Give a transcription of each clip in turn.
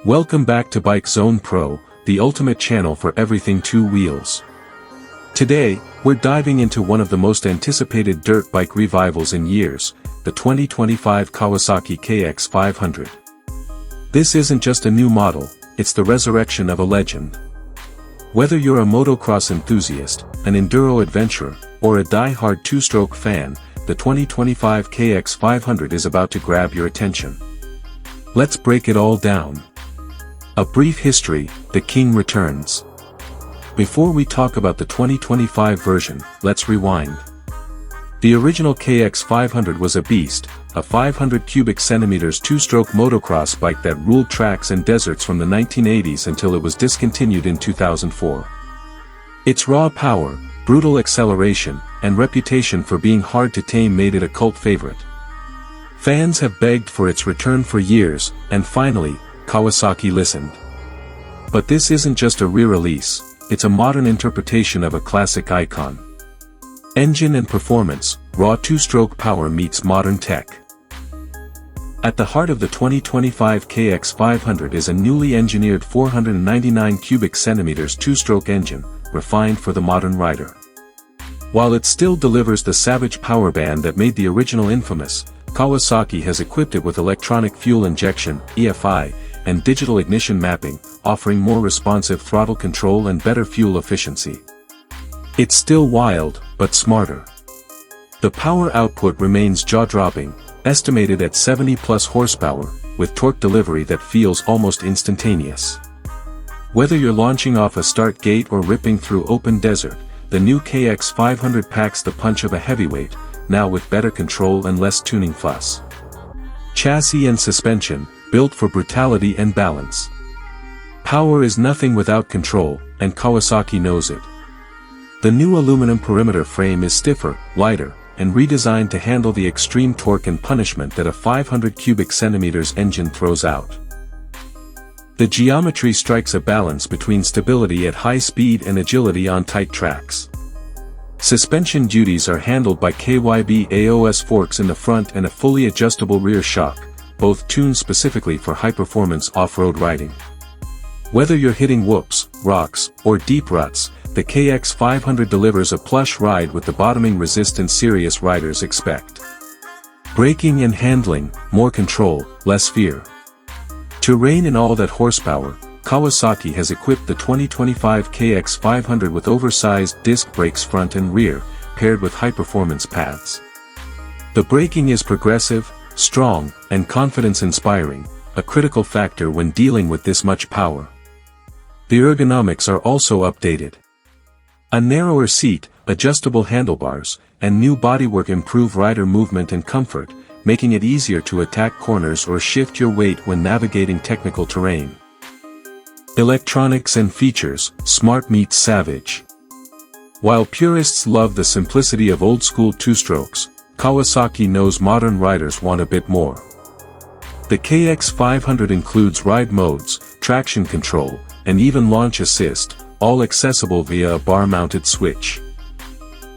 Welcome back to Bike Zone Pro, the ultimate channel for everything two wheels. Today, we're diving into one of the most anticipated dirt bike revivals in years, the 2025 Kawasaki KX 500. This isn't just a new model, it's the resurrection of a legend. Whether you're a motocross enthusiast, an enduro adventurer, or a die-hard two-stroke fan, the 2025 KX 500 is about to grab your attention. Let's break it all down. A brief history, the King returns. Before we talk about the 2025 version, let's rewind. The original KX 500 was a beast, a 500 cubic centimeters two-stroke motocross bike that ruled tracks and deserts from the 1980s until it was discontinued in 2004. Its raw power, brutal acceleration, and reputation for being hard to tame made it a cult favorite. Fans have begged for its return for years, and finally, Kawasaki listened. But this isn't just a re-release, it's a modern interpretation of a classic icon. Engine and performance, raw two-stroke power meets modern tech. At the heart of the 2025 KX 500 is a newly engineered 499 cubic centimeters two-stroke engine, refined for the modern rider. While it still delivers the savage power band that made the original infamous, Kawasaki has equipped it with electronic fuel injection, EFI, and digital ignition mapping, offering more responsive throttle control and better fuel efficiency. It's still wild, but smarter. The power output remains jaw-dropping, estimated at 70+ horsepower, with torque delivery that feels almost instantaneous. Whether you're launching off a start gate or ripping through open desert, the new KX 500 packs the punch of a heavyweight, now with better control and less tuning fuss. Chassis and suspension, built for brutality and balance. Power is nothing without control, and Kawasaki knows it. The new aluminum perimeter frame is stiffer, lighter, and redesigned to handle the extreme torque and punishment that a 500 cubic centimeters engine throws out. The geometry strikes a balance between stability at high speed and agility on tight tracks. Suspension duties are handled by KYB AOS forks in the front and a fully adjustable rear shock, both tuned specifically for high-performance off-road riding. Whether you're hitting whoops, rocks, or deep ruts, the KX 500 delivers a plush ride with the bottoming resistance serious riders expect. Braking and handling, more control, less fear. To rein in all that horsepower, Kawasaki has equipped the 2025 KX 500 with oversized disc brakes front and rear, paired with high-performance pads. The braking is progressive, strong, and confidence-inspiring, a critical factor when dealing with this much power. The ergonomics are also updated. A narrower seat, adjustable handlebars, and new bodywork improve rider movement and comfort, making it easier to attack corners or shift your weight when navigating technical terrain. Electronics and features, smart meets savage. While purists love the simplicity of old-school two-strokes, Kawasaki knows modern riders want a bit more. The KX 500 includes ride modes, traction control, and even launch assist, all accessible via a bar-mounted switch.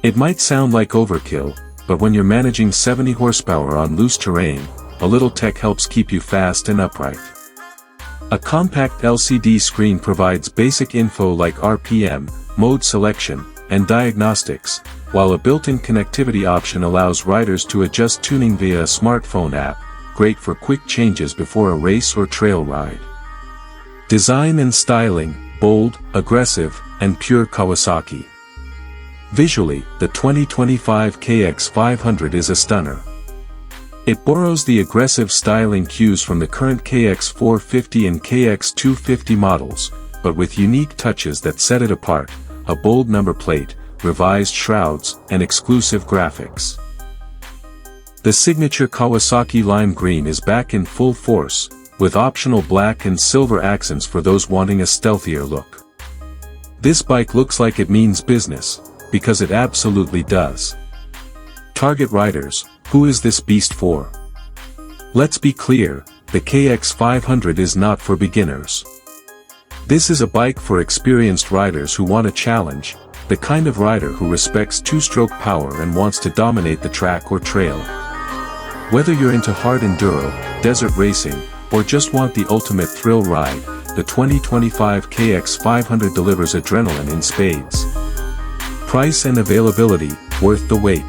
It might sound like overkill, but when you're managing 70 horsepower on loose terrain, a little tech helps keep you fast and upright. A compact LCD screen provides basic info like RPM, mode selection, and diagnostics, while a built-in connectivity option allows riders to adjust tuning via a smartphone app, great for quick changes before a race or trail ride. Design and styling, bold, aggressive, and pure Kawasaki. Visually, the 2025 KX 500 is a stunner. It borrows the aggressive styling cues from the current KX 450 and KX 250 models, but with unique touches that set it apart, a bold number plate, revised shrouds, and exclusive graphics. The signature Kawasaki lime green is back in full force, with optional black and silver accents for those wanting a stealthier look. This bike looks like it means business, because it absolutely does. Target riders, who is this beast for? Let's be clear, the KX 500 is not for beginners. This is a bike for experienced riders who want a challenge, the kind of rider who respects two-stroke power and wants to dominate the track or trail. Whether you're into hard enduro, desert racing, or just want the ultimate thrill ride, the 2025 KX 500 delivers adrenaline in spades. Price and availability, worth the wait.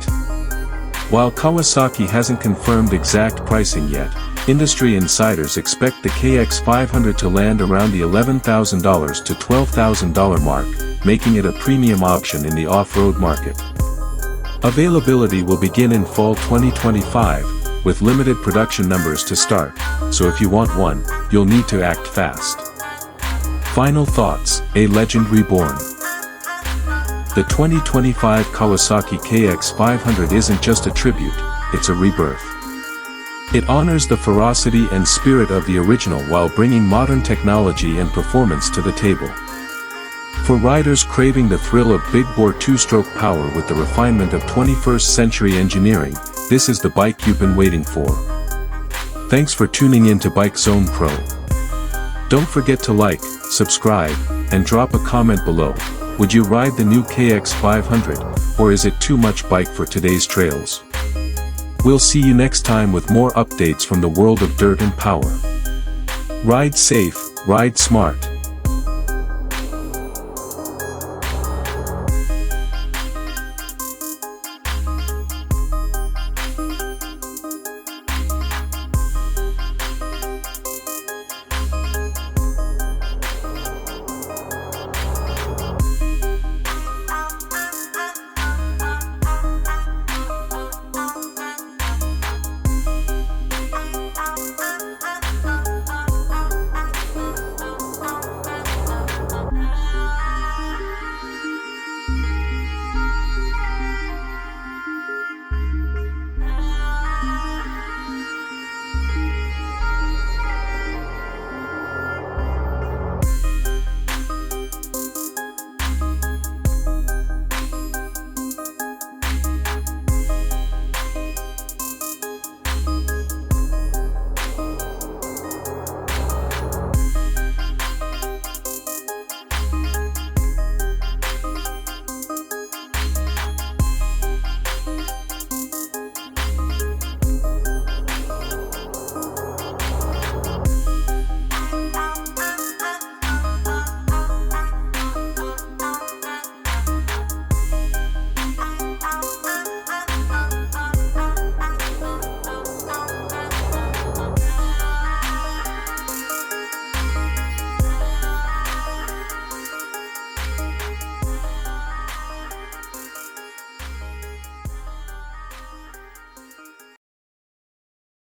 While Kawasaki hasn't confirmed exact pricing yet, industry insiders expect the KX 500 to land around the $11,000 to $12,000 mark, making it a premium option in the off-road market. Availability will begin in fall 2025, with limited production numbers to start, so if you want one, you'll need to act fast. Final thoughts, a legend reborn. The 2025 Kawasaki KX 500 isn't just a tribute, it's a rebirth. It honors the ferocity and spirit of the original while bringing modern technology and performance to the table. For riders craving the thrill of big-bore two-stroke power with the refinement of 21st century engineering, this is the bike you've been waiting for. Thanks for tuning in to Bike Zone Pro. Don't forget to like, subscribe, and drop a comment below. Would you ride the new KX 500, or is it too much bike for today's trails? We'll see you next time with more updates from the world of dirt and power. Ride safe, ride smart.